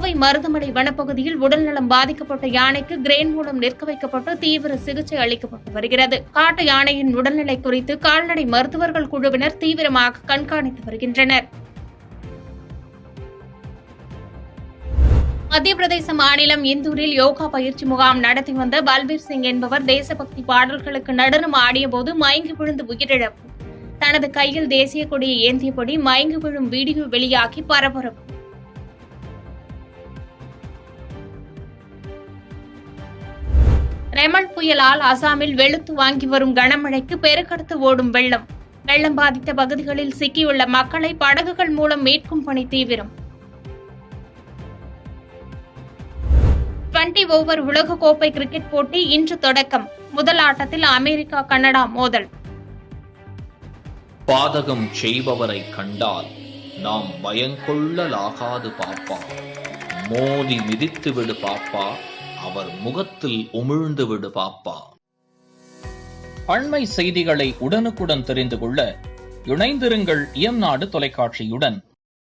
கோவை மருதமலை வனப்பகுதியில் உடல்நலம் பாதிக்கப்பட்ட யானைக்கு கிரேன் மூலம் நிற்க வைக்கப்பட்டு தீவிர சிகிச்சை அளிக்கப்பட்டு வருகிறது. காட்டு யானையின் உடல்நிலை குறித்து கால்நடை மருத்துவர்கள் குழுவினர் தீவிரமாக கண்காணித்து வருகின்றனர். மத்திய பிரதேச மாநிலம் இந்தூரில் யோகா பயிற்சி முகாம் நடத்தி வந்த பல்பீர் சிங் என்பவர் தேசபக்தி பாடல்களுக்கு நடனம் ஆடியபோது மயங்கி விழுந்து உயிரிழப்பு. தனது கையில் தேசிய கொடியை ஏந்தியபடி மயங்கி விழும் வீடியோ வெளியாகி பரபரப்பு. ரெமல் புயலால் அசாமில் வெளுத்து வாங்கி வரும் கனமழைக்கு பெருக்கெடுத்து ஓடும் வெள்ளம். வெள்ளம் பாதித்த பகுதிகளில் சிக்கியுள்ள மக்களை படகுகள் மூலம் மீட்கும் பணி தீவிரம். 20 ஓவர் உலகக்கோப்பை கிரிக்கெட் போட்டி இன்று தொடக்கம். முதல் ஆட்டத்தில் அமெரிக்கா கனடா மோதல். பாதகம் செய்பவரை கண்டால் நாம் பயங்கொள்ளலாகாது பாப்பா. மோதி மிதித்து விடு பாப்பா, அவர் முகத்தில் உமிழ்ந்து விடு பாப்பா. அண்மை செய்திகளை உடனுக்குடன் தெரிந்து கொள்ள இணைந்திருங்கள் இயம்நாடு தொலைக்காட்சியுடன்.